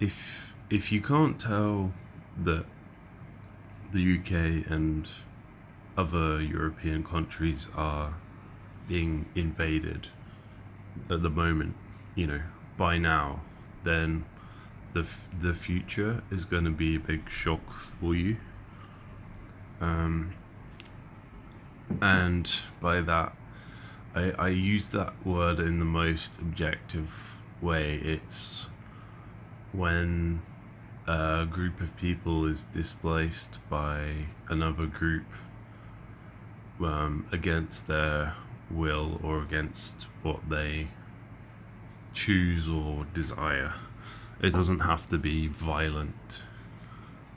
if you can't tell that the UK and other European countries are being invaded at the moment, you know, by now, then the future is going to be a big shock for you. Um, and by that, I use that word in the most objective way. It's when a group of people is displaced by another group against their will or against what they choose or desire. It doesn't have to be violent,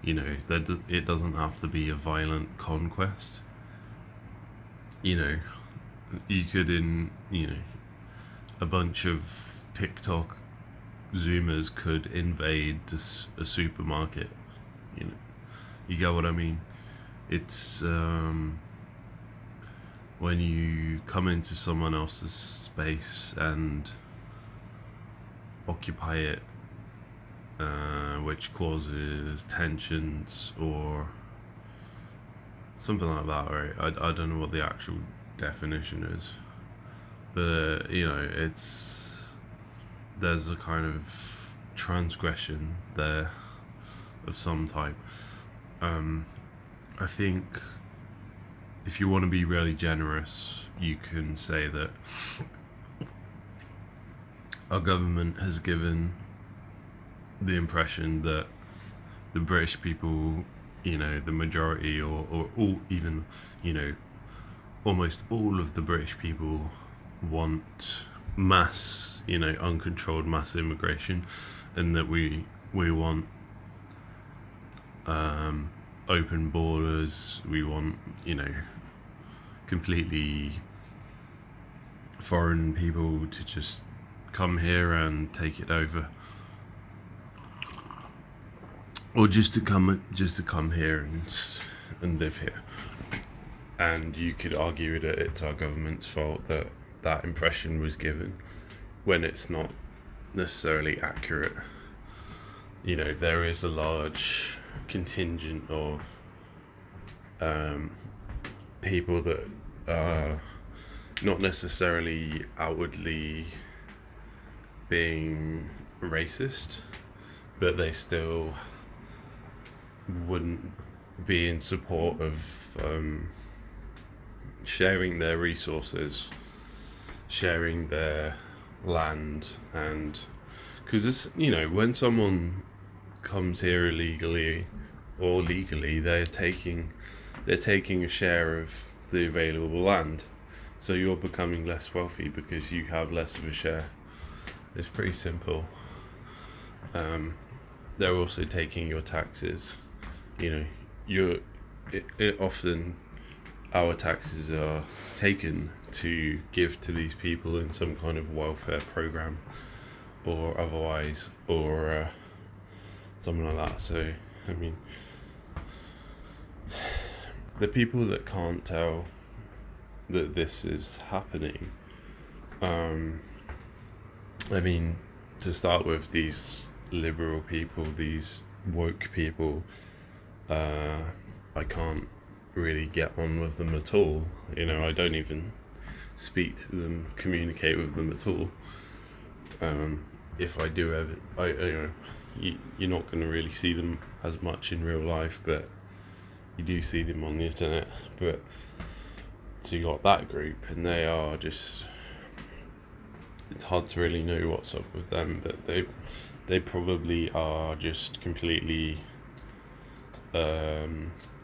you know, it doesn't have to be a violent conquest. You know, you could, a bunch of TikTok Zoomers could invade a supermarket. You know, you get what I mean? It's when you come into someone else's space and occupy it, which causes tensions or something like that, right? I don't know what the actual definition is, but there's a kind of transgression there of some type. I think if you want to be really generous, you can say that our government has given the impression that the British people, the majority or all, even, almost all of the British people want mass, uncontrolled mass immigration, and that we want open borders. We want, completely foreign people to just come here and take it over, or just to come here and live here. And you could argue that it's our government's fault that that impression was given, when it's not necessarily accurate. There is a large contingent of people that are not necessarily outwardly being racist, but they still wouldn't be in support of sharing their resources, sharing their land. And because it's, when someone comes here illegally or legally, they're taking a share of the available land, so you're becoming less wealthy because you have less of a share. It's pretty simple. They're also taking your taxes. It often, our taxes are taken to give to these people in some kind of welfare program or otherwise, or something like that. So, I mean, the people that can't tell that this is happening, to start with, these liberal people, these woke people, I can't really get on with them at all. I don't even speak to them, communicate with them at all. If I do ever, you're not going to really see them as much in real life, but you do see them on the internet. But so you got that group, and they are just, it's hard to really know what's up with them, but they probably are just completely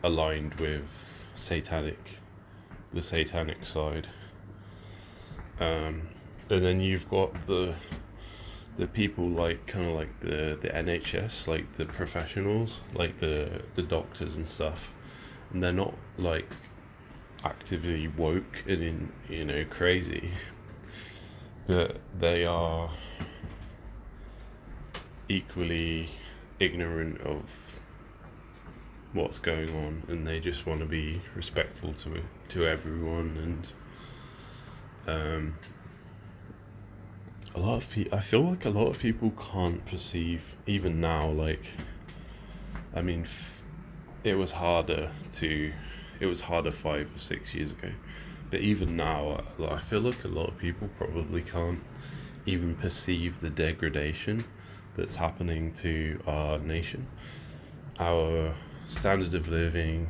aligned with the satanic side. And then you've got the people, like, kind of like the NHS, like the professionals, like the doctors and stuff, and they're not like actively woke and crazy, but they are equally ignorant of what's going on, and they just want to be respectful to everyone, and I feel like a lot of people can't perceive, even now, like, I mean, it was harder to, it was harder 5 or 6 years ago, but even now, I feel like a lot of people probably can't even perceive the degradation that's happening to our nation, our standard of living,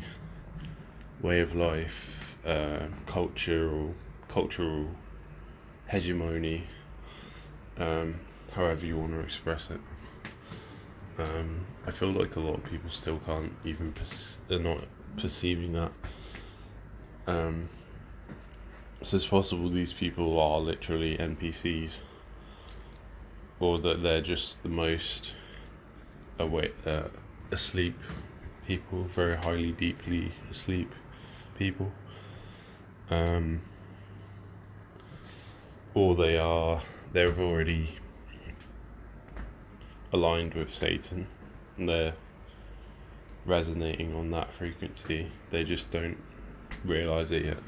way of life, cultural hegemony, however you want to express it. I feel like a lot of people still can't even are not perceiving that. Um, so it's possible these people are literally NPCs, or that they're just the most awake, asleep people, very highly, deeply asleep people. Um, or they've already aligned with Satan, and they're resonating on that frequency. They just don't realize it yet.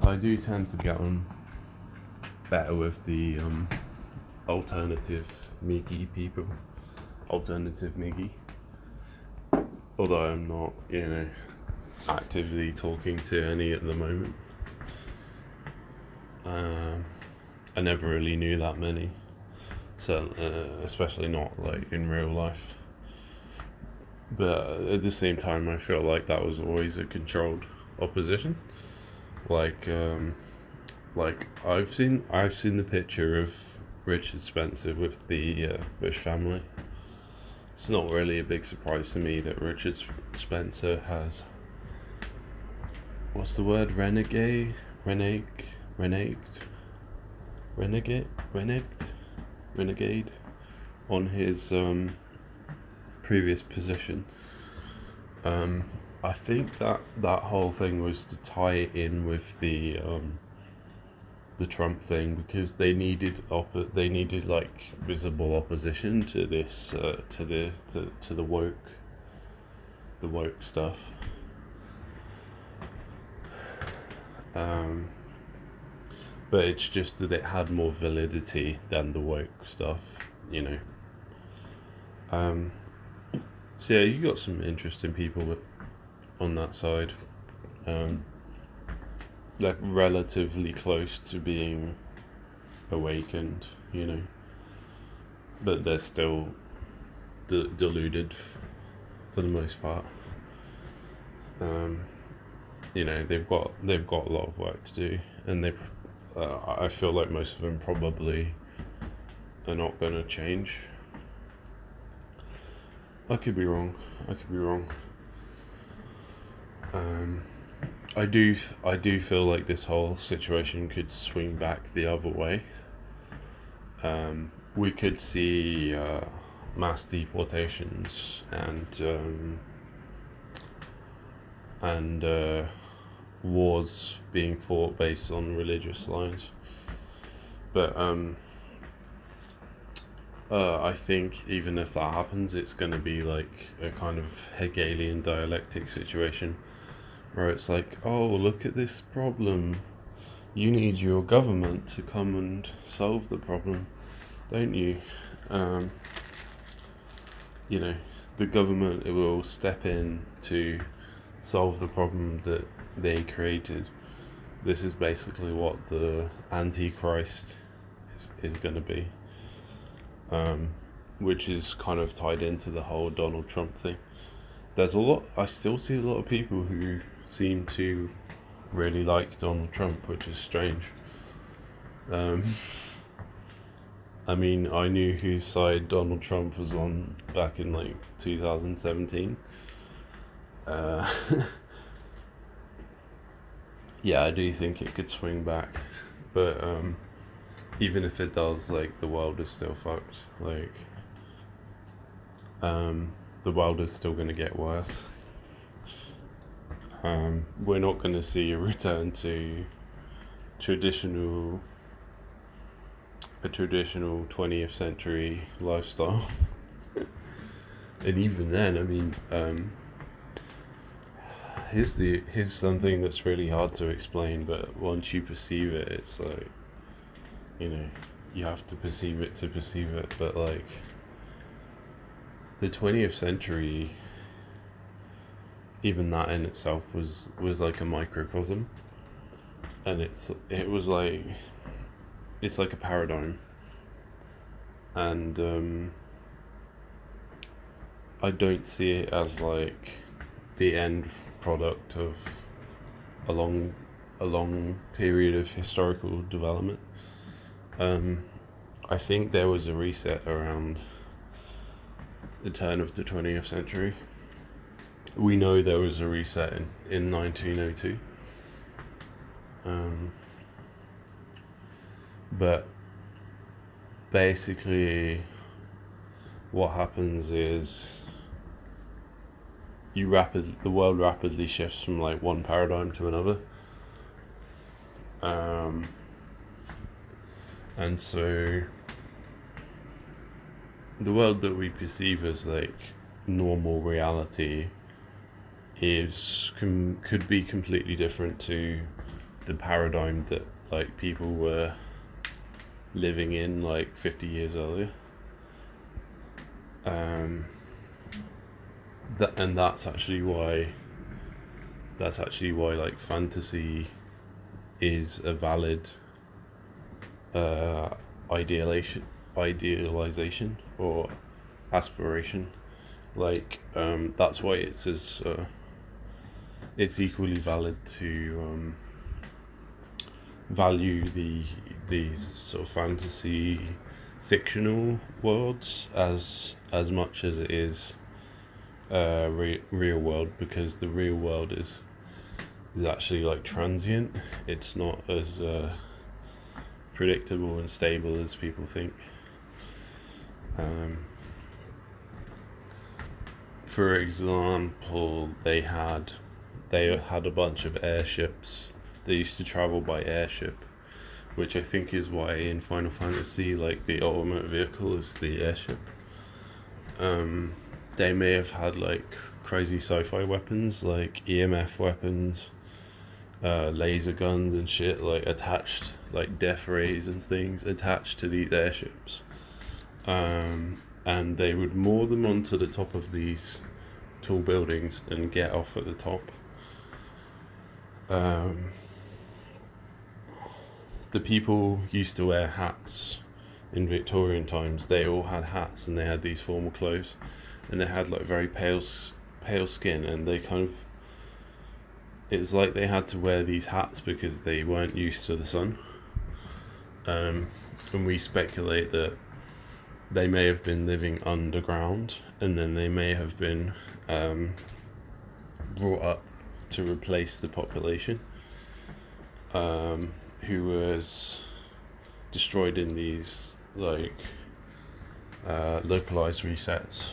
I do tend to get on better with the alternative Miggy people. Alternative Miggy. Although I'm not, actively talking to any at the moment. I never really knew that many. So, especially not like in real life. But at the same time, I feel like that was always a controlled opposition. Like, I've seen the picture of Richard Spencer with the Bush family. It's not really a big surprise to me that Richard Spencer has, what's the word, renegade on his previous position. I think that whole thing was to tie it in with the Trump thing, because they needed like visible opposition to this to the woke stuff. But it's just that it had more validity than the woke stuff, you know. So yeah, you got some interesting people on that side, like relatively close to being awakened, but they're still deluded for the most part. They've got a lot of work to do, and I feel like most of them probably are not going to change. I could be wrong. I do feel like this whole situation could swing back the other way. We could see mass deportations and wars being fought based on religious lines. But I think even if that happens, it's going to be like a kind of Hegelian dialectic situation, where it's like, oh, look at this problem. You need your government to come and solve the problem, don't you? The government will step in to solve the problem that they created. This is basically what the Antichrist is going to be, which is kind of tied into the whole Donald Trump thing. I still see a lot of people who seem to really like Donald Trump, which is strange. I mean, I knew whose side Donald Trump was on back in like 2017. Yeah, I do think it could swing back, but even if it does, like, the world is still fucked. Like, the world is still going to get worse. We're not going to see a return to a traditional 20th century lifestyle. And even then, I mean, here's something that's really hard to explain, but once you perceive it, it's like, you know, you have to perceive it to perceive it. But like the 20th century, even that in itself was like a microcosm, and it's like a paradigm, and I don't see it as like the end product of a long period of historical development. Um, I think there was a reset around the turn of the 20th century. We know there was a reset in 1902. But basically, what happens is the world rapidly shifts from like one paradigm to another. And so the world that we perceive as like normal reality could be completely different to the paradigm that like people were living in like 50 years earlier. And that's actually why like fantasy is a valid idealization or aspiration. Like that's why it's equally valid to value these sort of fantasy fictional worlds as much as it is real world, because the real world is actually like transient. It's not as predictable and stable as people think. For example, they had a bunch of airships. They used to travel by airship, which I think is why in Final Fantasy, like the ultimate vehicle is the airship. They may have had like crazy sci-fi weapons, like EMF weapons, laser guns and shit, like attached, like death rays and things attached to these airships. And they would moor them onto the top of these tall buildings and get off at the top. The people used to wear hats in Victorian times. They all had hats and they had these formal clothes, and they had like very pale skin, and they kind of, it's like they had to wear these hats because they weren't used to the sun. And we speculate that they may have been living underground, and then they may have been brought up to replace the population who was destroyed in these like localized resets,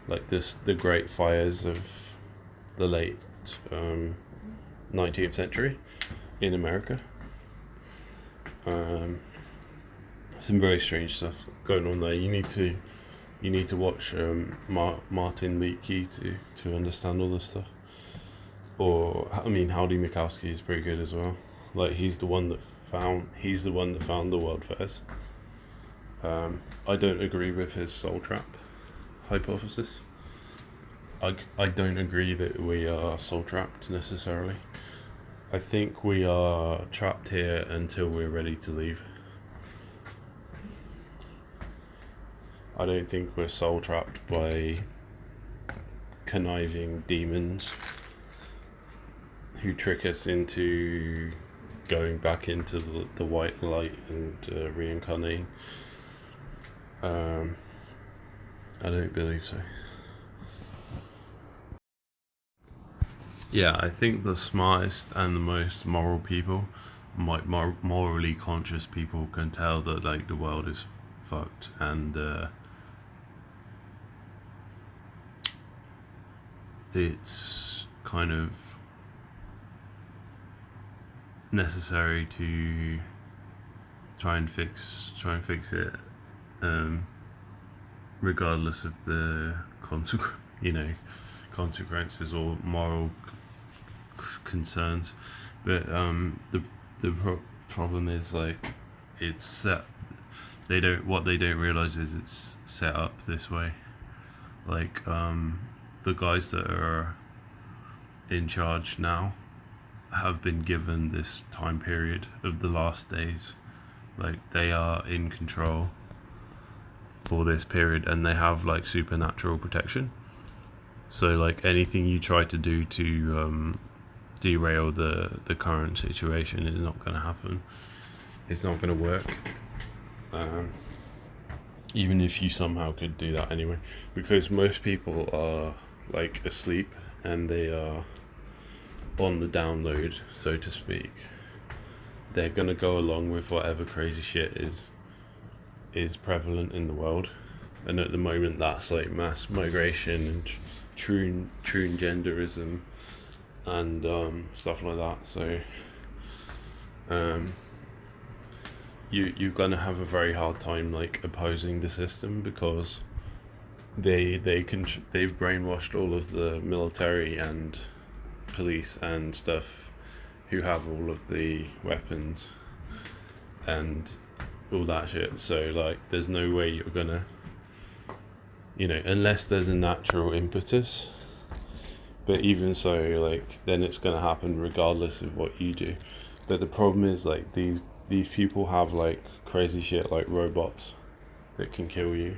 like the great fires of the late 19th century in America. Some very strange stuff going on there. You need to watch Martin Leakey to understand all this stuff. Or I mean, Howdy Mikowski is pretty good as well. Like he's the one that found the world fairs. I don't agree with his soul trap hypothesis. I don't agree that we are soul trapped necessarily. I think we are trapped here until we're ready to leave. I don't think we're soul trapped by conniving demons who trick us into going back into the white light and reincarnating. I don't believe so. Yeah, I think the smartest and the most moral people, morally conscious people, can tell that like the world is fucked, and it's kind of necessary to try and fix it, regardless of the consequences or moral concerns. But the problem is like it's set. They don't. What they don't realize is it's set up this way. Like the guys that are in charge now have been given this time period of the last days. Like they are in control for this period, and they have like supernatural protection. So like anything you try to do to derail the current situation is not going to happen. It's not going to work. Even if you somehow could do that anyway, because most people are like asleep and they are on the download, so to speak. They're gonna go along with whatever crazy shit is prevalent in the world, and at the moment that's like mass migration and true genderism and stuff like that. So you're gonna have a very hard time like opposing the system, because they've brainwashed all of the military and police and stuff who have all of the weapons and all that shit. So like there's no way you're gonna, unless there's a natural impetus. But even so, like then it's gonna happen regardless of what you do. But the problem is like these people have like crazy shit like robots that can kill you.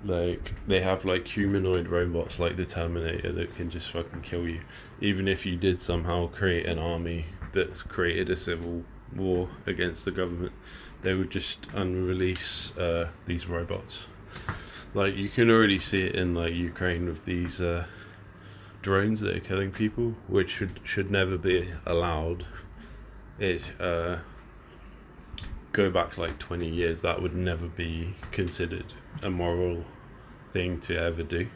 Like they have like humanoid robots like the Terminator that can just fucking kill you. Even if you did somehow create an army that's created a civil war against the government, they would just unrelease these robots. Like you can already see it in like Ukraine with these drones that are killing people, which should never be allowed. It go back to like 20 years, that would never be considered a moral thing to ever do.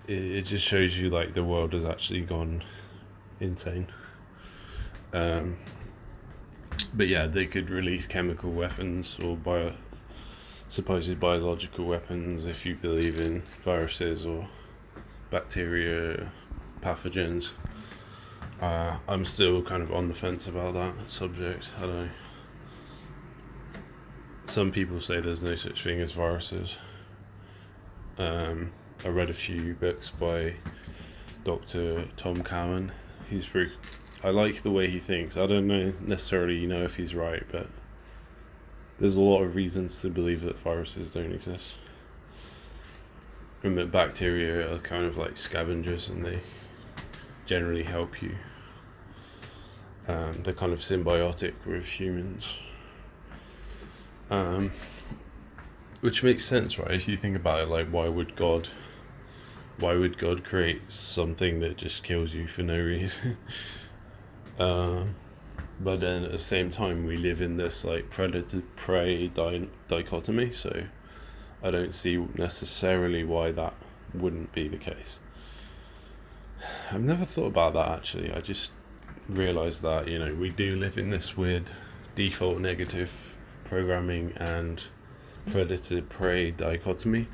It just shows you like the world has actually gone insane. But yeah, they could release chemical weapons or supposed biological weapons if you believe in viruses or bacteria, pathogens. I'm still kind of on the fence about that subject. I don't know. Some people say there's no such thing as viruses. I read a few books by Dr. Tom Cowan. I like the way he thinks. I don't necessarily know if he's right, but there's a lot of reasons to believe that viruses don't exist. And that bacteria are kind of like scavengers and they generally help you. They're kind of symbiotic with humans. Which makes sense, right? If you think about it, like why would God create something that just kills you for no reason? But then at the same time we live in this like predator-prey dichotomy, so I don't see necessarily why that wouldn't be the case. I've never thought about that actually. I just realised that, we do live in this weird default negative programming and predator-prey dichotomy,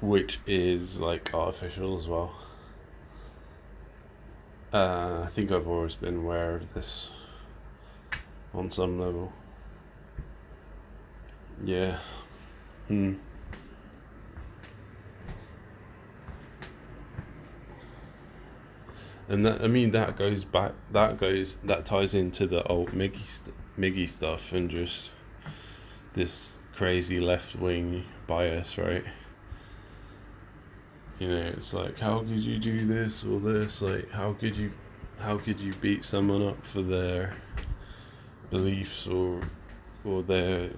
which is like artificial as well. I think I've always been aware of this on some level. Yeah. And that ties into the old Miggy stuff and just this crazy left-wing bias, right? It's like, how could you do this or this? Like, how could you beat someone up for their beliefs or their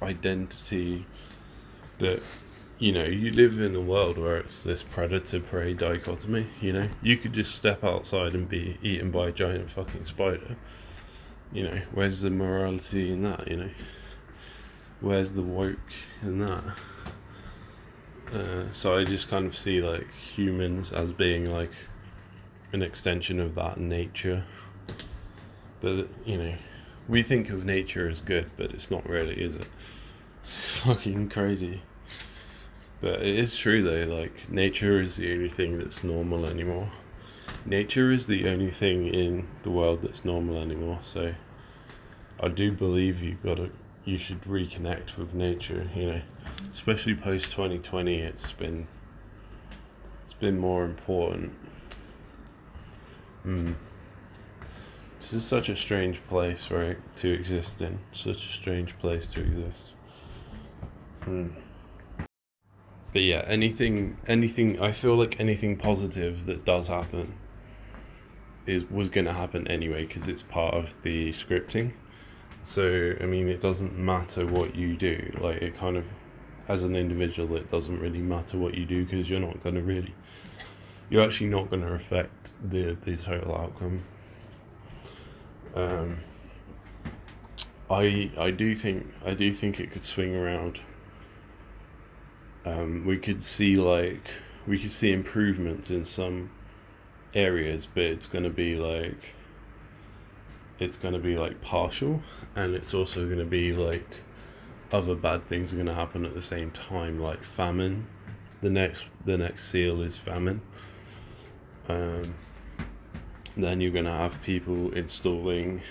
identity? That you live in a world where it's this predator-prey dichotomy. You could just step outside and be eaten by a giant fucking spider. Where's the morality in that? Where's the woke in that? So I just kind of see like humans as being like an extension of that nature. But we think of nature as good, but it's not really, is it? It's fucking crazy. But it is true though, like nature is the only thing that's normal anymore. Nature is the only thing in the world that's normal anymore. So I do believe you should reconnect with nature. You know, especially post 2020, it's been more important. Mm. This is such a strange place, right, to exist in. Such a strange place to exist. Mm. But yeah, anything. I feel like anything positive that does happen was going to happen anyway because it's part of the scripting. So I mean, it doesn't matter what you do. Like it kind of, as an individual, it doesn't really matter what you do because you're actually not going to affect the total outcome. Um, I do think it could swing around. We could see improvements in some areas, but it's gonna be like partial, and it's also gonna be like other bad things are gonna happen at the same time, like famine. The next seal is famine. Um, then you're gonna have people installing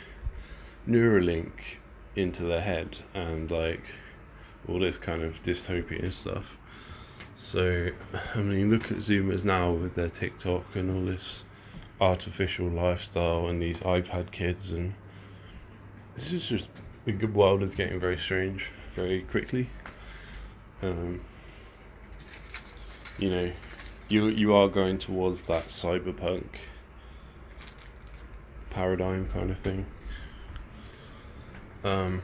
Neuralink into their head and like all this kind of dystopian stuff. So, I mean, look at Zoomers now with their TikTok and all this artificial lifestyle and these iPad kids, and this is just the good world is getting very strange very quickly. Um, you know, you are going towards that cyberpunk paradigm kind of thing. But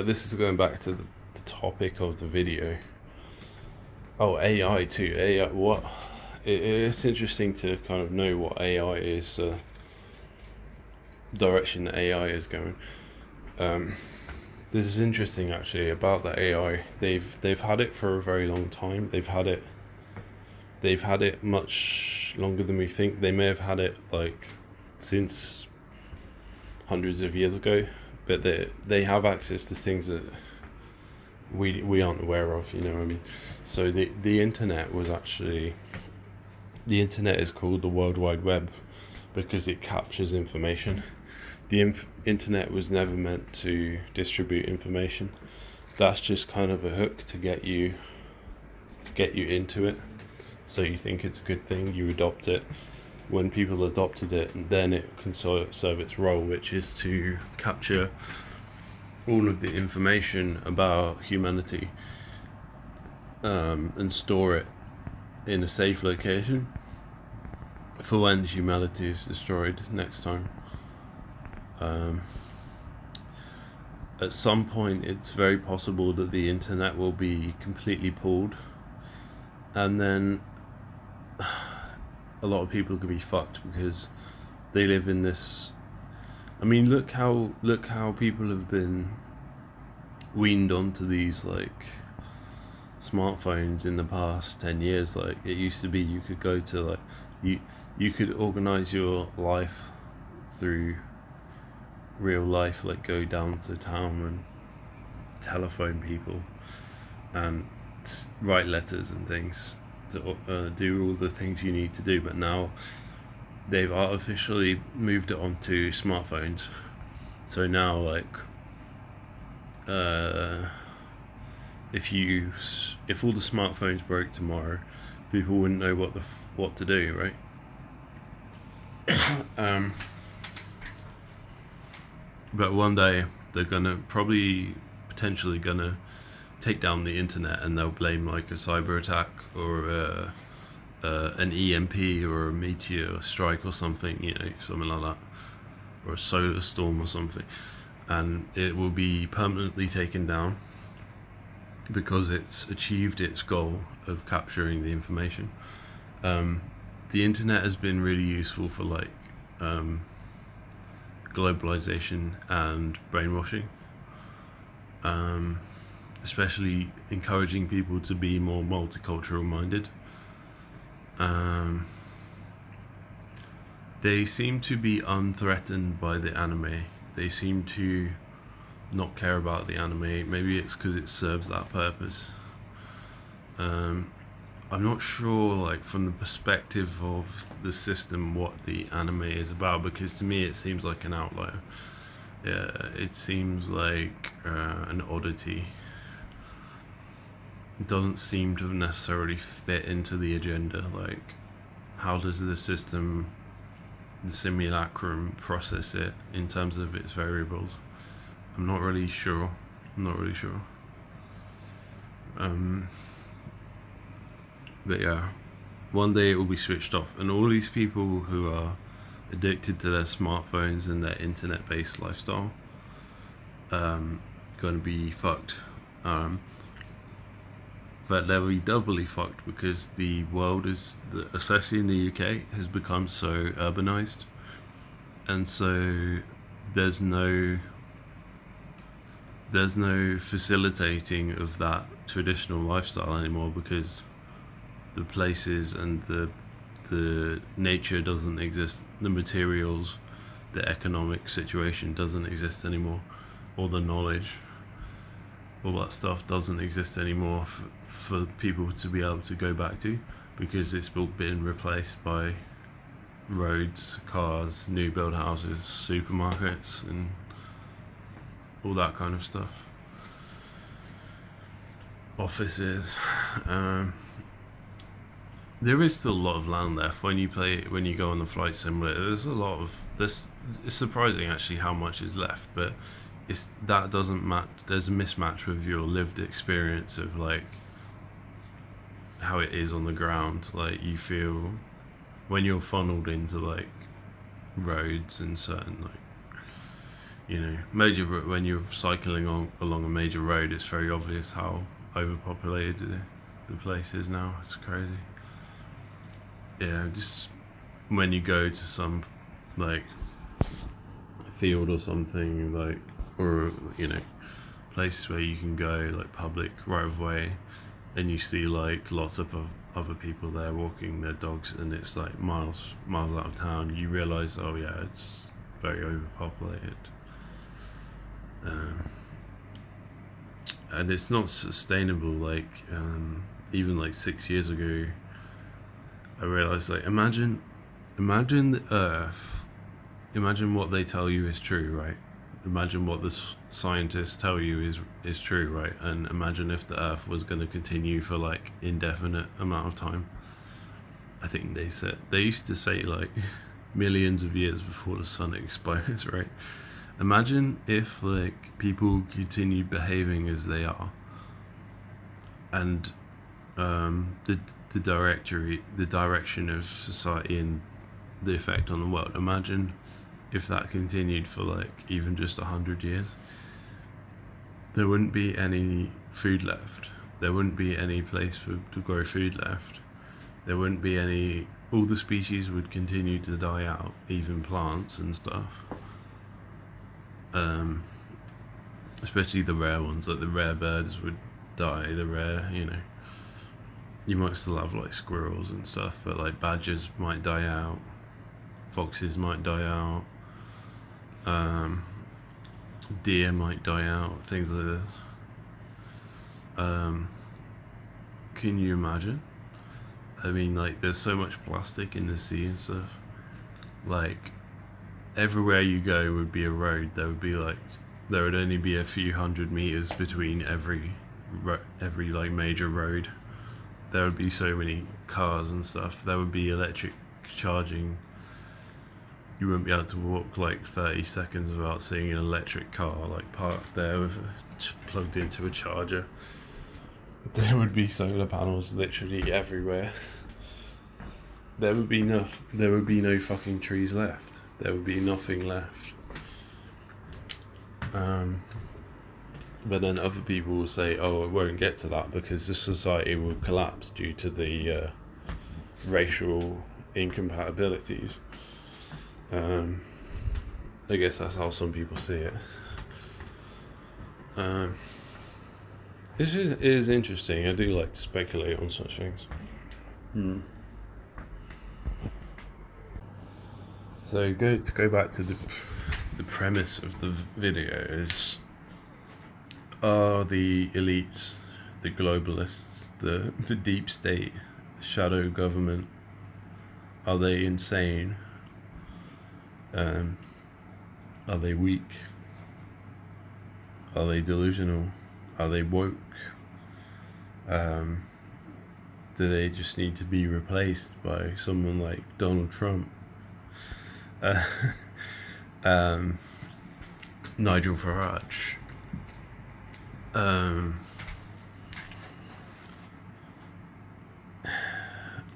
this is going back to the topic of the video. Oh, AI too. AI, what? It's interesting to kind of know what AI is, direction that AI is going. This is interesting actually about the AI. They've had it for a very long time. They've had it much longer than we think. They may have had it like since hundreds of years ago, but they have access to things that we aren't aware of. You know what I mean? So the internet is called the World Wide Web because it captures information. The internet was never meant to distribute information. That's just kind of a hook to get you into it. So you think it's a good thing, you adopt it. When people adopted it, then it can serve its role, which is to capture all of the information about humanity, and store it in a safe location for when humanity is destroyed next time. At some point, it's very possible that the internet will be completely pulled, and then a lot of people could be fucked because they live in this. I mean, look how people have been weaned onto these like smartphones in the past 10 years. Like it used to be you could go to like you could organize your life through real life, like go down to town and telephone people and write letters and things to do all the things you need to do. But now they've artificially moved it onto smartphones. So now like if all the smartphones broke tomorrow, people wouldn't know what to do, right? But one day they're potentially gonna take down the internet, and they'll blame like a cyber attack or an EMP or a meteor strike or something, something like that, or a solar storm or something, and it will be permanently taken down because it's achieved its goal of capturing the information. The internet has been really useful for like globalization and brainwashing, especially encouraging people to be more multicultural minded. They seem to be unthreatened by the anime. They seem to not care about the anime. Maybe it's because it serves that purpose. I'm not sure, like, from the perspective of the system, what the anime is about, because to me it seems like an outlier. Yeah, it seems like an oddity. It doesn't seem to necessarily fit into the agenda. Like, how does the system, the simulacrum, process it in terms of its variables? I'm not really sure. I'm not really sure. But yeah, one day it will be switched off, and all these people who are addicted to their smartphones and their internet-based lifestyle, going to be fucked. Um, but they'll be doubly fucked because the world is, especially in the UK, has become so urbanized, and so there's no there's no facilitating of that traditional lifestyle anymore, because the places and the nature doesn't exist, the materials, the economic situation doesn't exist anymore, or the knowledge, all that stuff doesn't exist anymore for people to be able to go back to, because it's all been replaced by roads, cars, new build houses, supermarkets, and all that kind of stuff. Offices. There is still a lot of land left when you go on the flight simulator. There's a lot of this. It's surprising actually how much is left, but that doesn't match. There's a mismatch with your lived experience of, like, how it is on the ground. Like, you feel when you're funneled into, like, roads and certain, like, when you're cycling along a major road, it's very obvious how overpopulated the place is now. It's crazy. Yeah, just when you go to some, like, field or something, like, or place where you can go, like, public right of way, and you see, like, lots of other people there walking their dogs, and it's like miles out of town, you realize, oh yeah, it's very overpopulated. And it's not sustainable. Like, even like 6 years ago, I realized, like, imagine the Earth. Imagine what they tell you is true, right? Imagine what the scientists tell you is true, right? And imagine if the Earth was going to continue for, like, indefinite amount of time. I think they used to say, like, millions of years before the sun expires, right? Imagine if, like, people continued behaving as they are, and the direction of society and the effect on the world. Imagine if that continued for, like, even just 100 years. There wouldn't be any food left. There wouldn't be any place to grow food left. There wouldn't be any. All the species would continue to die out, even plants and stuff. Especially the rare ones, like the rare birds would die. The rare, you might still have, like, squirrels and stuff, but, like, badgers might die out, foxes might die out, deer might die out, things like this. Can you imagine? I mean, like, there's so much plastic in the sea and stuff. Like, everywhere you go would be a road. There would only be a few 100 meters between every like, major road. There would be so many cars and stuff. There would be electric charging. You wouldn't be able to walk, like, 30 seconds without seeing an electric car, like, parked there with plugged into a charger. There would be solar panels literally everywhere. There would be no fucking trees left. There would be nothing left. But then other people will say, oh, it won't get to that because the society will collapse due to the racial incompatibilities. I guess that's how some people see it. It is interesting. I do like to speculate on such things. So to go back to the premise of the video is, are the elites, the globalists, the deep state, shadow government, are they insane? Um, are they weak? Are they delusional? Are they woke? Um, do they just need to be replaced by someone like Donald Trump? Uh, um, Nigel Farage? Um,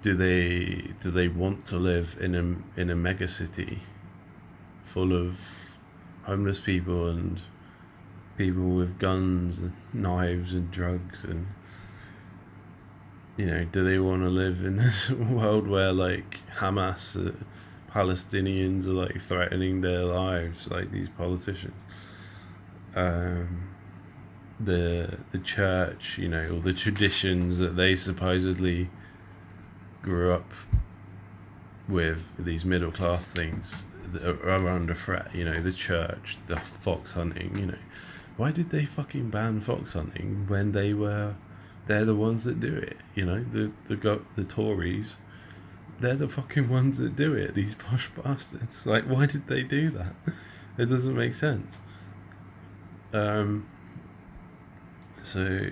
do they want to live in a mega city full of homeless people and people with guns and knives and drugs, and do they want to live in this world where like Hamas, Palestinians are like threatening their lives like these politicians? um, the church, or the traditions that they supposedly grew up with, these middle class things that are under threat. The church, the fox hunting. Why did they fucking ban fox hunting when they're the ones that do it? The Tories, they're the fucking ones that do it. These posh bastards. Like, why did they do that? It doesn't make sense. So,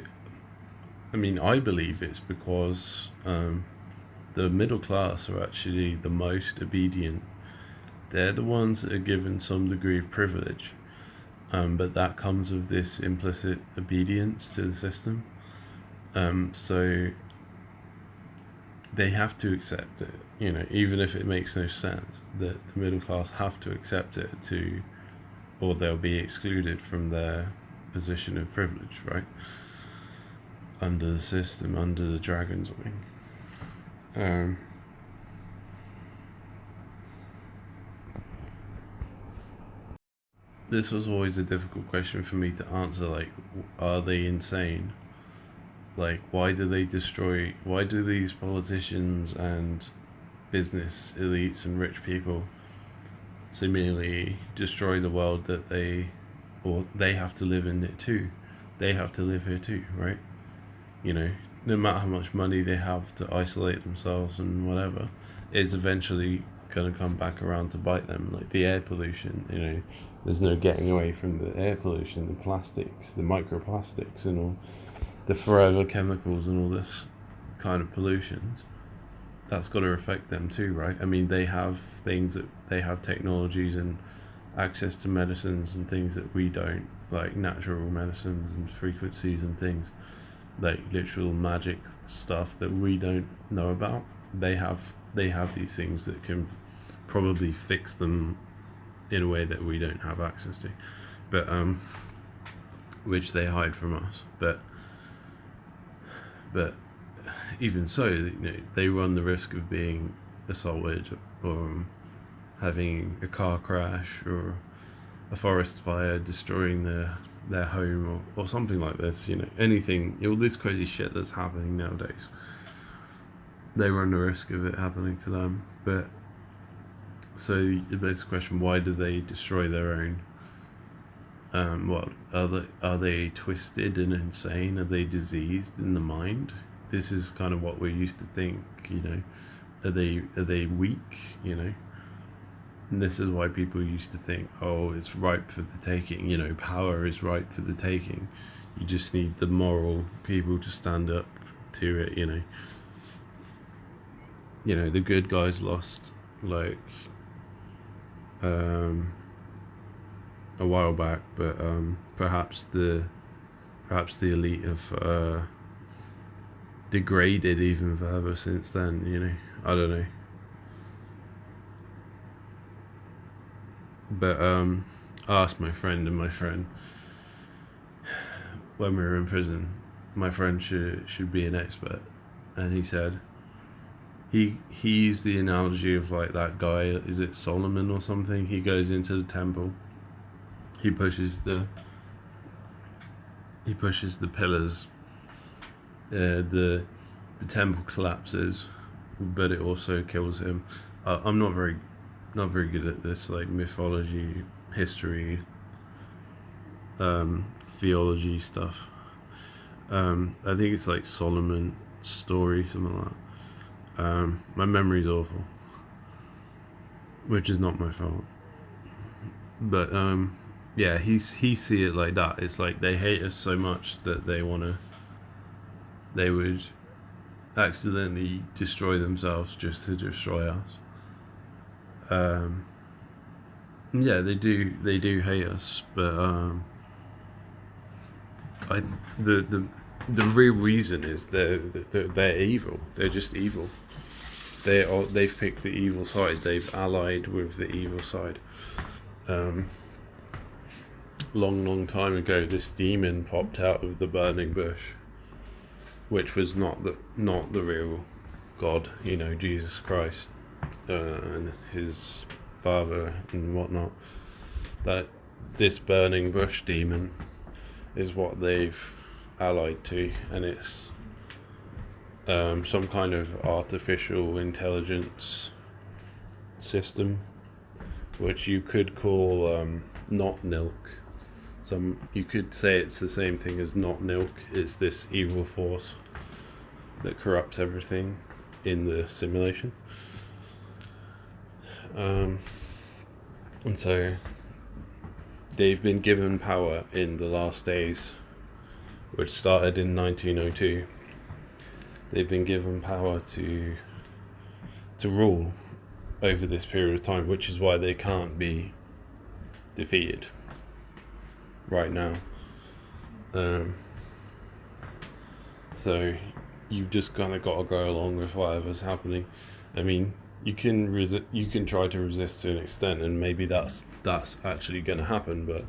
I mean, I believe it's because the middle class are actually the most obedient. They're the ones that are given some degree of privilege, but that comes with this implicit obedience to the system. So they have to accept it, even if it makes no sense. That the middle class have to accept it or they'll be excluded from their position of privilege, right? Under the system, under the dragon's wing. This was always a difficult question for me to answer. Like, are they insane? Like, why do these politicians and business elites and rich people seemingly destroy the world that they have to live in it too? They have to live here too, right? No matter how much money they have to isolate themselves and whatever, it's eventually going to come back around to bite them. Like the air pollution, there's no getting away from the air pollution, the plastics, the microplastics, and all the forever chemicals and all this kind of pollutions. That's got to affect them too, right? I mean, they have technologies and access to medicines and things that we don't, like natural medicines and frequencies and things, like literal magic stuff that we don't know about. They have these things that can probably fix them in a way that we don't have access to, but which they hide from us. But even so, they run the risk of being assaulted or having a car crash or a forest fire destroying their home or something like this. Anything, all this crazy shit that's happening nowadays, they run the risk of it happening to them. But so the basic question: why do they destroy their own? What are they twisted and insane? Are they diseased in the mind? This is kind of what we used to think. Are they weak? And this is why people used to think, oh, it's ripe for the taking. Power is ripe for the taking. You just need the moral people to stand up to it. The good guys lost, like, a while back, but perhaps the elite have degraded even further since then. I don't know. But I asked my friend, when we were in prison, my friend should be an expert, and he said he used the analogy of like that guy, is it Solomon or something? He goes into the temple, he pushes the pillars, the temple collapses, but it also kills him. I'm not very good at this, like mythology, history, theology stuff. I think it's like Solomon's story, something like that. My memory's awful, which is not my fault. But yeah, he see it like that. It's like they hate us so much that they would accidentally destroy themselves just to destroy us. Yeah, they do hate us, but I the real reason is they're evil. They're just evil. They've picked the evil side. They've allied with the evil side. Long time ago, this demon popped out of the burning bush, which was not the real God. You know, Jesus Christ and his father and whatnot. That this burning bush demon is what they've allied to, and it's some kind of artificial intelligence system, which you could call not Nilk. You could say it's the same thing as not Nilk. It's this evil force that corrupts everything in the simulation. And so they've been given power in the last days, which started in 1902. They've been given power to rule over this period of time, which is why they can't be defeated right now. So you've just kind of got to go along with whatever's happening. I mean, you can try to resist to an extent, and maybe that's actually going to happen. But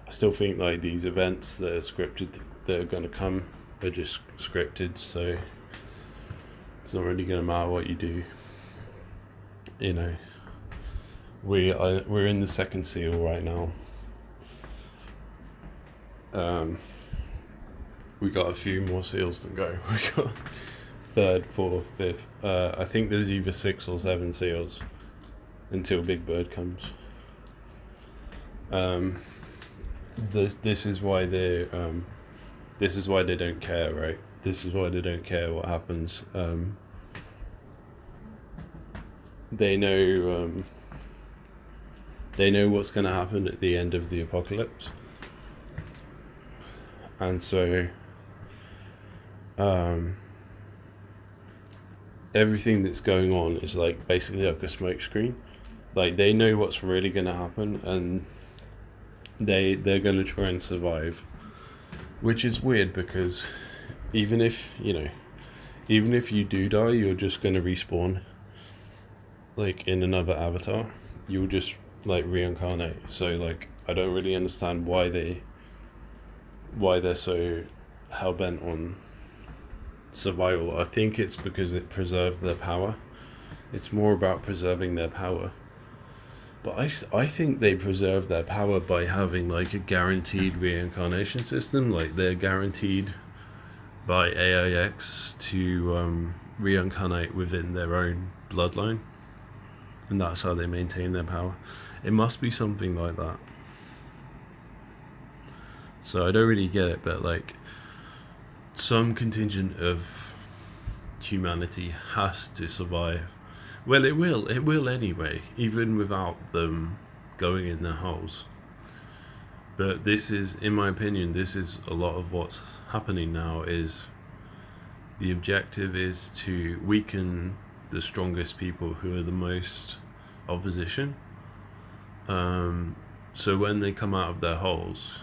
I still think like these events that are scripted, that are going to come, are just scripted. So it's not really going to matter what you do. You know, we're in the second seal right now. We got a few more seals to go. We got third, fourth, fifth. I think there's either 6 or 7 seals until Big Bird comes. This is why they don't care, right? This is why they don't care what happens. They know what's going to happen at the end of the apocalypse, and so everything that's going on is like basically like a smoke screen. Like they know what's really going to happen, and they're going to try and survive, which is weird because even if you do die, you're just going to respawn like in another avatar. You'll just like reincarnate. So like I don't really understand why they're so hell-bent on survival. I think it's because it preserved their power. It's more about preserving their power. But I think they preserve their power by having like a guaranteed reincarnation system. Like they're guaranteed by AIX to reincarnate within their own bloodline, and that's how they maintain their power. It must be something like that. So I don't really get it, but like some contingent of humanity has to survive. Well, it will anyway, even without them going in their holes. But this is, in my opinion, this is a lot of what's happening now. Is the objective is to weaken the strongest people who are the most opposition. So when they come out of their holes,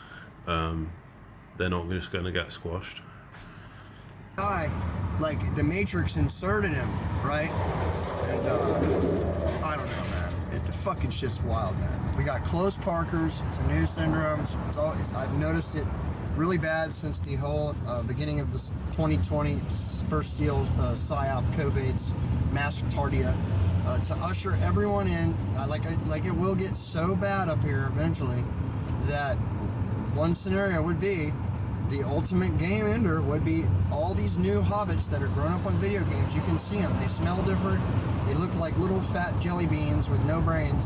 they're not just going to get squashed. Like the Matrix inserted him, right? And I don't know, man. The fucking shit's wild, man. We got close Parkers. It's a new syndrome. I've noticed it really bad since the whole beginning of this 2020 first seal PSYOP COVID's mass tardia. To usher everyone in, like it will get so bad up here eventually that one scenario would be the ultimate game ender would be all these new hobbits that are grown up on video games. You can see them. They smell different. They look like little fat jelly beans with no brains.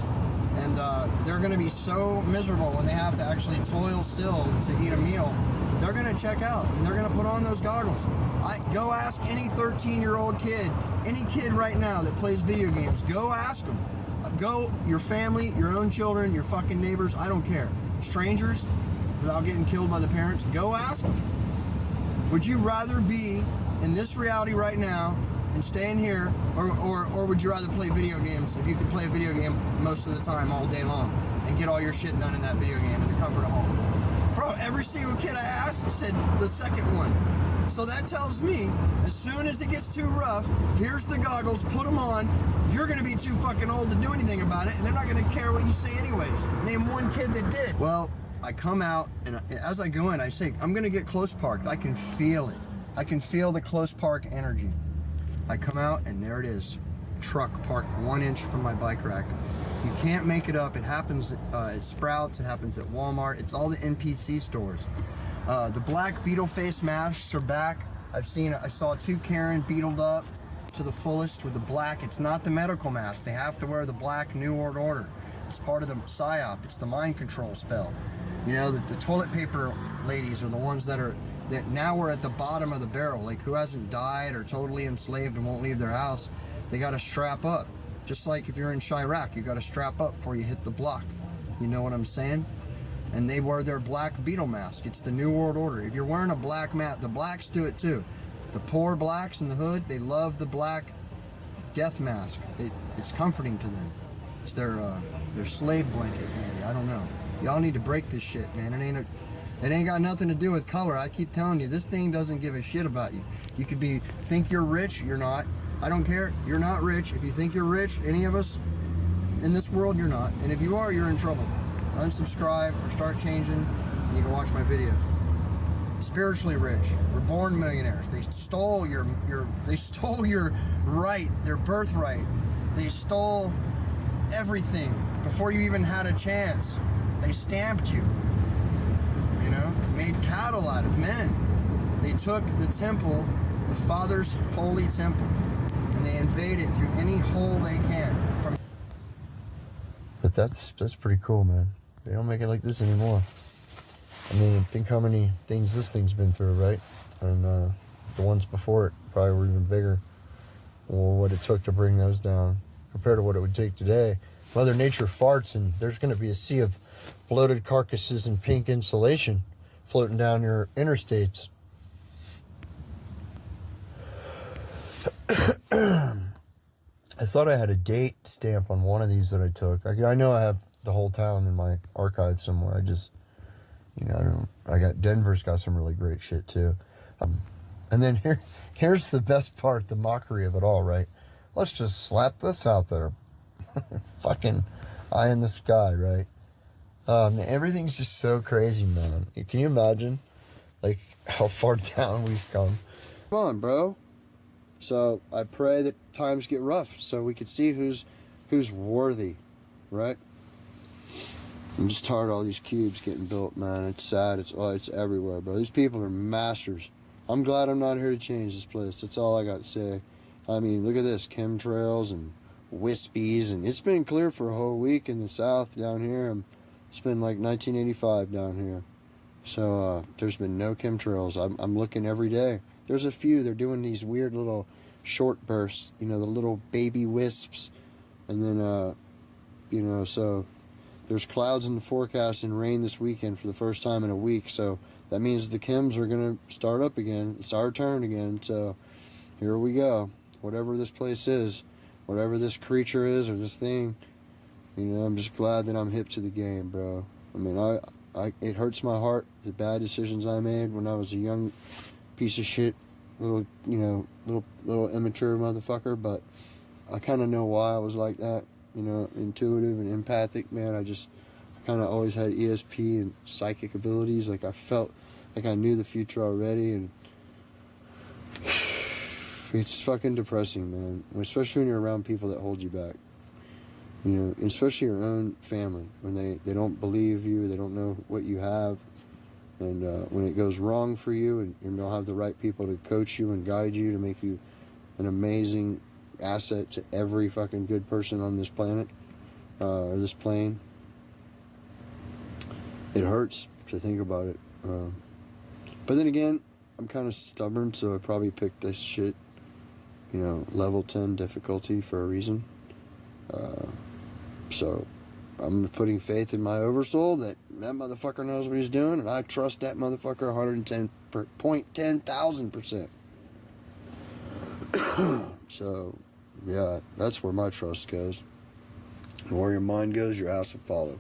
And they're going to be so miserable when they have to actually toil still to eat a meal they're gonna check out and they're gonna put on those goggles. Go ask any 13-year-old kid, any kid right now that plays video games, go ask them. Go, your family, your own children, your fucking neighbors, I don't care. Strangers, without getting killed by the parents, go ask them. Would you rather be in this reality right now and stay in here, or would you rather play video games if you could play a video game most of the time all day long and get all your shit done in that video game in the comfort of home? Bro, every single kid I asked said the second one. So that tells me, as soon as it gets too rough, here's the goggles, put them on, you're gonna be too fucking old to do anything about it, and they're not gonna care what you say anyways. Name one kid that did. Well, I come out, and as I go in, I say, I'm gonna get close parked. I can feel it. I can feel the close park energy. I come out, and there it is. Truck parked 1 inch from my bike rack. You can't make it up. It happens at Sprouts, it happens at Walmart, it's all the NPC stores. The black beetle face masks are back. I saw 2 Karen beetled up to the fullest with the black. It's not the medical mask. They have to wear the black New World Order. It's part of the PSYOP. It's the mind control spell. You know, that the toilet paper ladies are the ones that now we're at the bottom of the barrel. Like, who hasn't died or totally enslaved and won't leave their house? They got to strap up. Just like if you're in Chirac, you got to strap up before you hit the block. You know what I'm saying? And they wear their black beetle mask. It's the New World Order. If you're wearing a black mask, the blacks do it too. The poor blacks in the hood, they love the black death mask. It's comforting to them. It's their slave blanket, maybe. I don't know. Y'all need to break this shit, man. It ain't got nothing to do with color. I keep telling you, this thing doesn't give a shit about you. You could think you're rich, you're not. I don't care. You're not rich. If you think you're rich, any of us in this world, you're not. And if you are, you're in trouble. Unsubscribe or start changing, and you can watch my videos. Spiritually rich. We're born millionaires. They stole your right, their birthright. They stole everything before you even had a chance. They stamped you. You know, made cattle out of men. They took the temple, the Father's holy temple, and they invaded through any hole they can. But that's pretty cool, man. They don't make it like this anymore. I mean, think how many things this thing's been through, right? And the ones before it probably were even bigger. Or what it took to bring those down compared to what it would take today. Mother Nature farts, and there's going to be a sea of bloated carcasses and pink insulation floating down your interstates. I thought I had a date stamp on one of these that I took. I know I have the whole town in my archive somewhere. I just, Denver's got some really great shit too. And then here's the best part, the mockery of it all, right? Let's just slap this out there. Fucking eye in the sky, right? Everything's just so crazy, man. Can you imagine, like, how far down we've come? Come on, bro. So I pray that times get rough so we could see who's worthy, right? I'm just tired of all these cubes getting built, man. It's sad. It's everywhere, bro. These people are masters. I'm glad I'm not here to change this place. That's all I got to say. I mean, look at this, chemtrails and wispies, and it's been clear for a whole week in the south down here. It's been like 1985 down here. So there's been no chemtrails. I'm looking every day. There's a few. They're doing these weird little short bursts, the little baby wisps. And then, so there's clouds in the forecast and rain this weekend for the first time in a week. So that means the chems are going to start up again. It's our turn again. So here we go. Whatever this place is, whatever this creature is or this thing, I'm just glad that I'm hip to the game, bro. I mean, it hurts my heart, the bad decisions I made when I was a young piece of shit, little immature motherfucker, but I kind of know why I was like that, intuitive and empathic, man. I kind of always had ESP and psychic abilities. Like, I felt like I knew the future already, and it's fucking depressing, man, especially when you're around people that hold you back, especially your own family, when they don't believe you, they don't know what you have. And when it goes wrong for you, and you don't have the right people to coach you and guide you to make you an amazing asset to every fucking good person on this planet, or this plane, it hurts to think about it. But then again, I'm kind of stubborn, so I probably picked this shit, level 10 difficulty for a reason. So I'm putting faith in my oversoul that motherfucker knows what he's doing, and I trust that motherfucker 110,000%. So, yeah, that's where my trust goes. And where your mind goes, your ass will follow.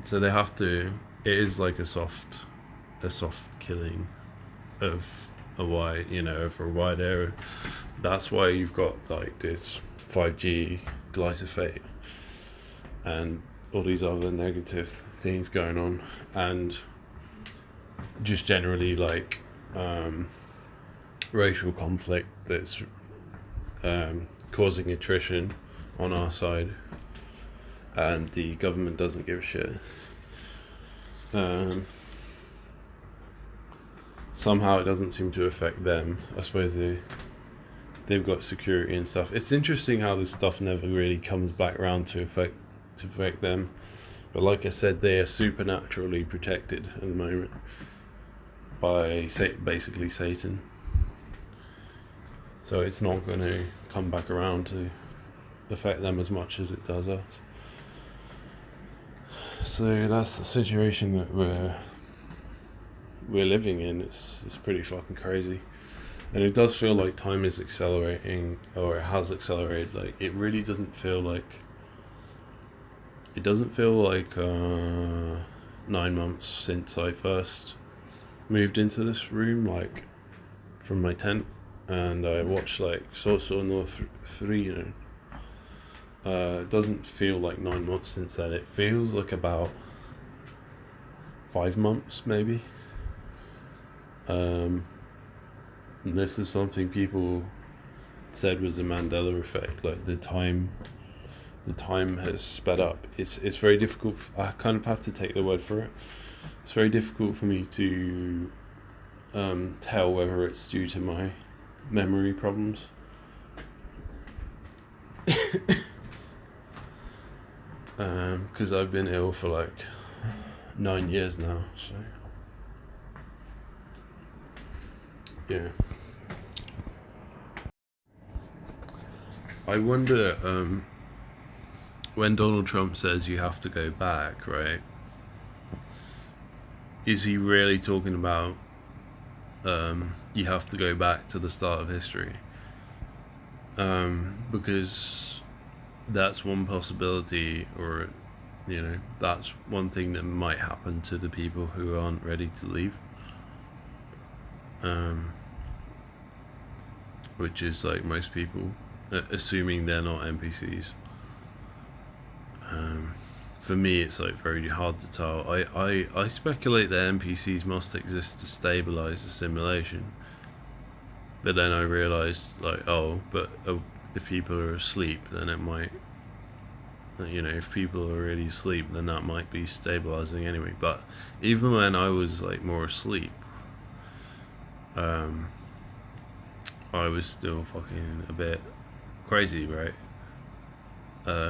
So they have to. It is like a soft killing of a wide, over a wide area. That's why you've got like this 5G glyphosate and all these other negative things going on, and just generally like racial conflict that's causing attrition on our side, and the government doesn't give a shit. Somehow it doesn't seem to affect them. I suppose they've got security and stuff. It's interesting how this stuff never really comes back around to affect them. But like I said, they are supernaturally protected at the moment by basically Satan. So it's not going to come back around to affect them as much as it does us. So that's the situation that we're living in. It's pretty fucking crazy, and it does feel like time is accelerating, or it has accelerated. Like it really doesn't feel like 9 months since I first moved into this room, like from my tent, and I watched like So North 3. It doesn't feel like 9 months since then. It feels like about 5 months maybe. This is something people said was a Mandela effect. Like the time has sped up. It's very difficult. I kind of have to take the word for it. It's very difficult for me to tell whether it's due to my memory problems. Because I've been ill for like 9 years now, so yeah. I wonder, when Donald Trump says you have to go back, right? Is he really talking about you have to go back to the start of history? Because that's one possibility, or that's one thing that might happen to the people who aren't ready to leave, which is like most people, assuming they're not NPCs. For me, it's like very hard to tell. I speculate that NPCs must exist to stabilize the simulation, but then I realized if people are asleep, then it might, if people are already asleep, then that might be stabilizing anyway. But even when I was like more asleep, I was still fucking a bit crazy, right?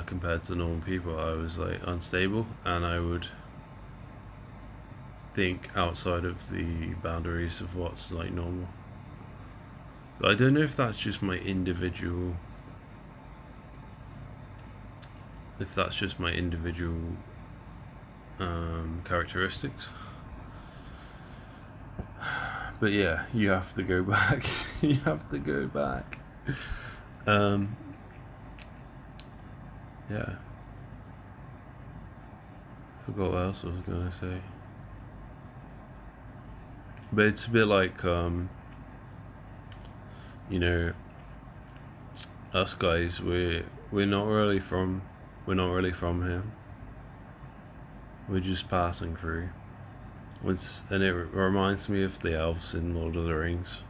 Compared to normal people, I was like unstable, and I would think outside of the boundaries of what's like normal. But I don't know if that's just my individual characteristics. But yeah, you have to go back. You have to go back. Yeah. Forgot what else I was gonna say. But it's a bit like us guys. We're not really from here. We're just passing through. And it reminds me of the elves in Lord of the Rings.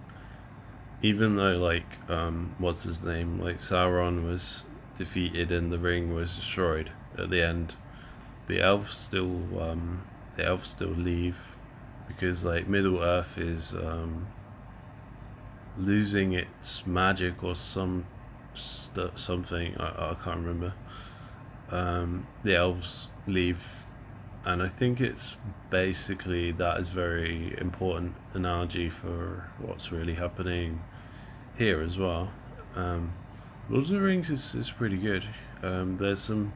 Even though like what's his name, like Sauron was defeated and the ring was destroyed at the end, the elves still leave, because like Middle Earth is losing its magic or something. I can't remember. The elves leave, and I think it's basically that is very important analogy for what's really happening here as well. Lord of the Rings is pretty good. There's some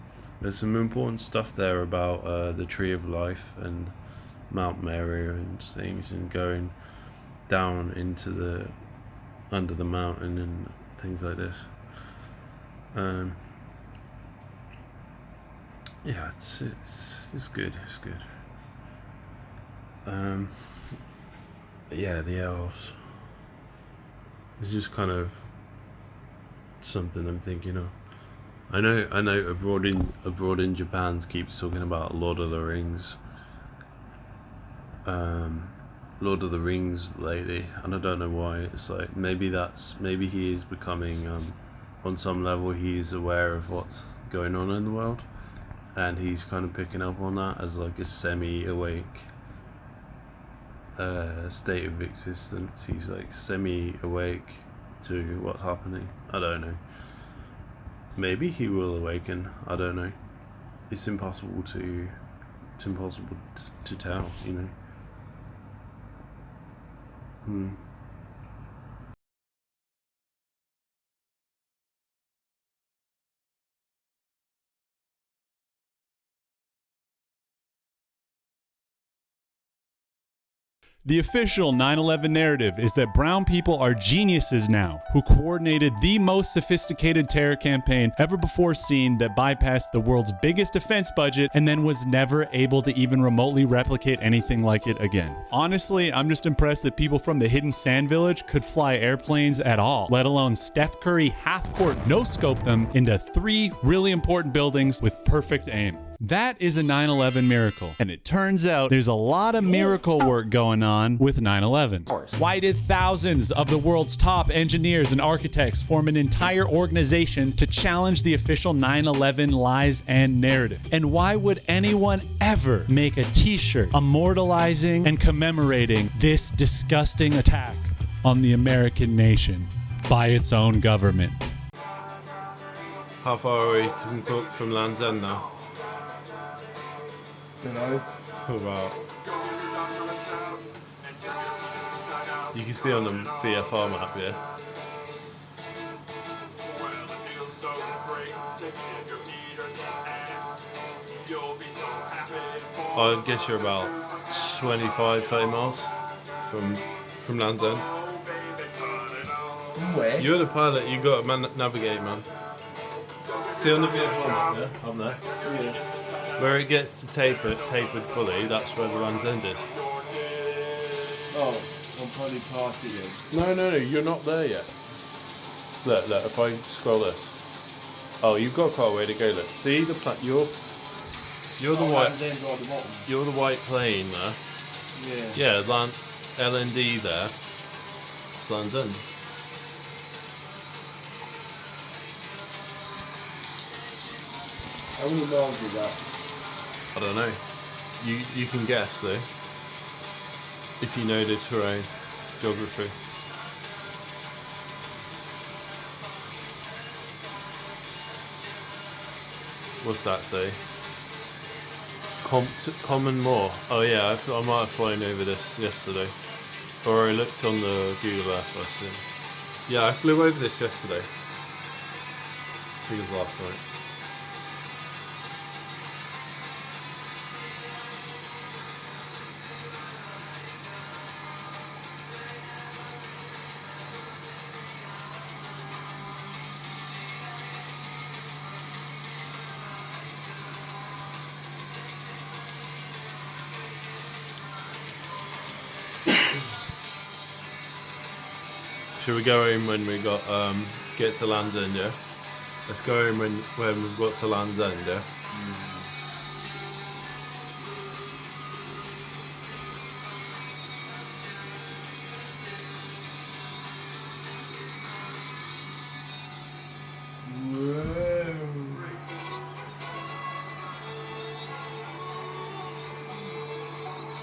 important stuff there about the Tree of Life and Mount Meru and things, and going down into the under the mountain and things like this. Yeah, it's good. It's good. Yeah, the elves. It's just kind of something I'm thinking of. I know. Abroad in Japan keeps talking about Lord of the Rings. Lord of the Rings lately, and I don't know why. It's like maybe he is becoming on some level he's aware of what's going on in the world, and he's kind of picking up on that as like a semi-awake state of existence. He's like semi-awake to what's happening. I don't know. Maybe he will awaken. I don't know. It's impossible to tell. You know. The official 9/11 narrative is that brown people are geniuses now, who coordinated the most sophisticated terror campaign ever before seen that bypassed the world's biggest defense budget and then was never able to even remotely replicate anything like it again. Honestly, I'm just impressed that people from the hidden sand village could fly airplanes at all, let alone Steph Curry half-court no-scope them into 3 really important buildings with perfect aim. That is a 9/11 miracle. And it turns out there's a lot of miracle work going on with 9/11. Why did thousands of the world's top engineers and architects form an entire organization to challenge the official 9/11 lies and narrative? And why would anyone ever make a t-shirt immortalizing and commemorating this disgusting attack on the American nation by its own government? How far are we from Land's End now? You know? About. You can see on the VFR map, yeah. I guess you're about 25, 30 miles from Land's End. Where? You're the pilot, you got to navigate, man. See on the VFR map, yeah? Up there? Yeah. Where it gets to tapered fully, that's where the Land's End is. Oh, I'm probably past it No, then. you're not there yet. Look, if I scroll this. Oh, you've got quite a way to go, look. See the you're the white. You're the white plane there. Yeah. Yeah, LND there. It's Land's End. How many miles is that? I don't know. You can guess though. If you know the terrain, geography. What's that say? Common Moor. Oh yeah, I might have flown over this yesterday. Or I looked on the Google Earth, I think. Yeah, I flew over this yesterday. I think it was last night. Should we go in when we got get to Land's End, yeah? Let's go in when we've got to Land's End, yeah?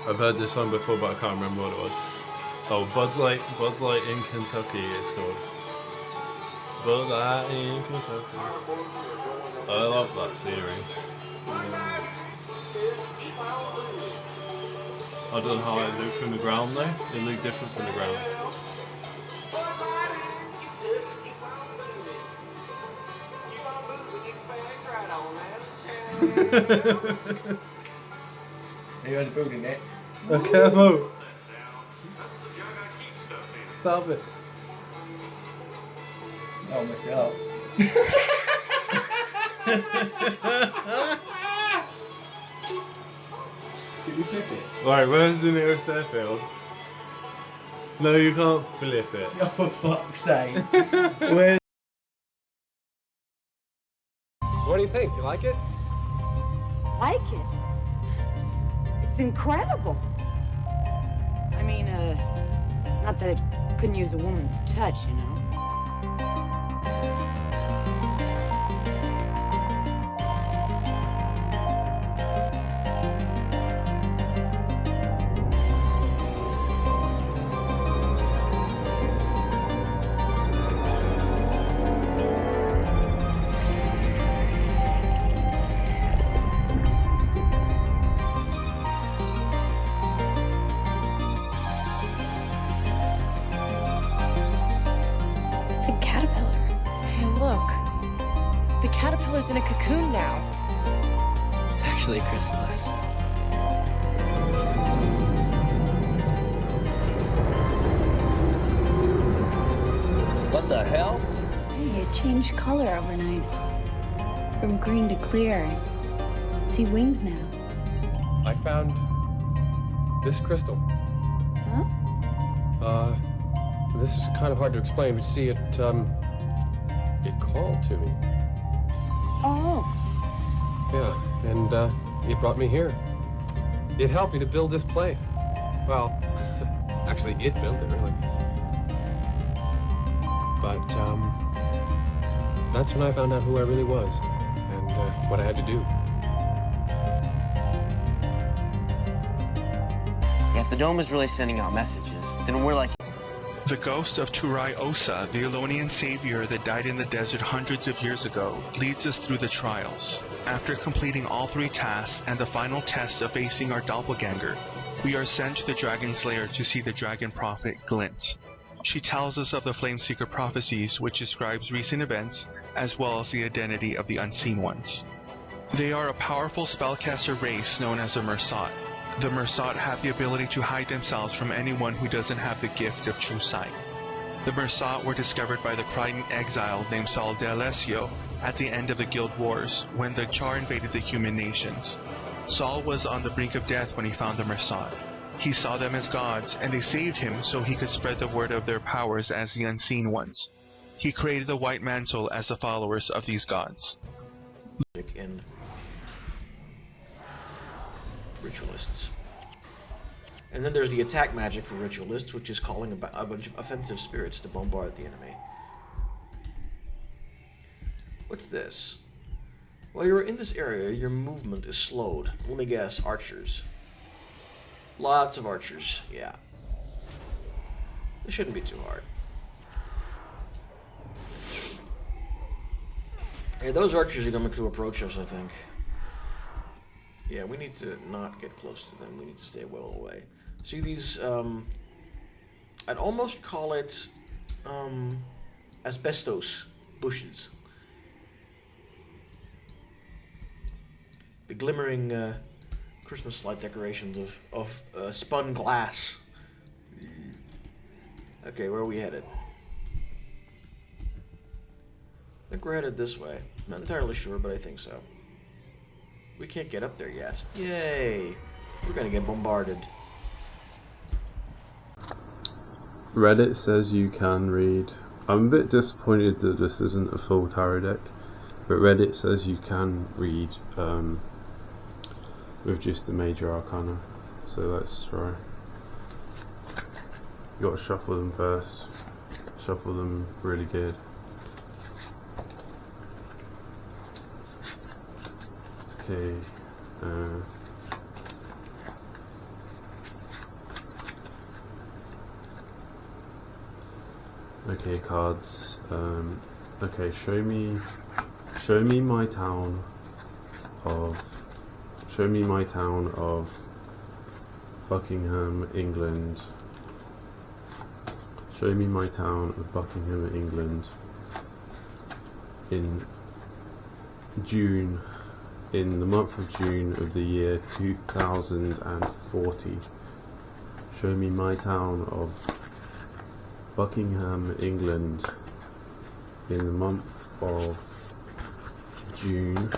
I've heard this song before, but I can't remember what it was. Oh, Bud Light in Kentucky it's called. Bud Light in Kentucky. I love that series. I don't know how it looked from the ground though. It looked different from the ground. You got the booty, Nick. Oh, careful! Stop it. Oh, mess it up. Can you flip it? Right, where's the nearest airfield? No, you can't flip it. Oh, for fuck's sake. Where's... What do you think? You like it? Like it? It's incredible. I mean, not that it couldn't use a woman to touch, you know. In a cocoon now. It's actually a chrysalis. What the hell? Hey, it changed color overnight. From green to clear. See wings now. I found this crystal. Huh? This is kind of hard to explain, but see, it called to me. Oh. Yeah, and it brought me here. It helped me to build this place. Well, actually, it built it, really. But, that's when I found out who I really was, and what I had to do. Yeah, if the dome is really sending out messages, then we're like... The ghost of Turai Osa, the Elonian savior that died in the desert hundreds of years ago, leads us through the trials. After completing all 3 tasks and the final test of facing our doppelganger, we are sent to the Dragon's Lair to see the Dragon Prophet Glint. She tells us of the Flameseeker prophecies, which describes recent events, as well as the identity of the Unseen Ones. They are a powerful spellcaster race known as the Mersat. The Mersat have the ability to hide themselves from anyone who doesn't have the gift of true sight. The Mersat were discovered by the Prident exile named Saul de Alessio at the end of the Guild Wars, when the Char invaded the human nations. Saul was on the brink of death when he found the Mersat. He saw them as gods, and they saved him so he could spread the word of their powers as the Unseen Ones. He created the White Mantle as the followers of these gods. And ritualists. And then there's the attack magic for ritualists, which is calling a bunch of offensive spirits to bombard the enemy. What's this? While you're in this area, your movement is slowed. Let me guess, archers. Lots of archers, yeah. This shouldn't be too hard. Hey, those archers are going to approach us, I think. Yeah, we need to not get close to them. We need to stay well away. See these, I'd almost call it, asbestos bushes. The glimmering, Christmas light decorations of spun glass. Okay, where are we headed? I think we're headed this way. Not entirely sure, but I think so. We can't get up there yet. Yay! We're gonna get bombarded. Reddit says you can read. I'm a bit disappointed that this isn't a full tarot deck, but Reddit says you can read with just the major arcana. So let's try. You gotta shuffle them first. Shuffle them really good. Okay. Okay, cards. Okay, show me my town of. Show me my town of Buckingham, England. Show me my town of Buckingham, England in June, in the month of June of the year 2040. Show me my town of Buckingham, England in the month of June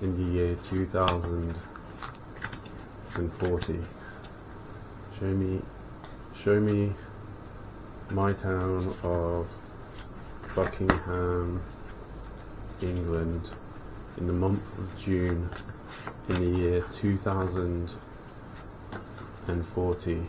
in the year 2040. Show me my town of Buckingham, England in the month of June in the year 2040.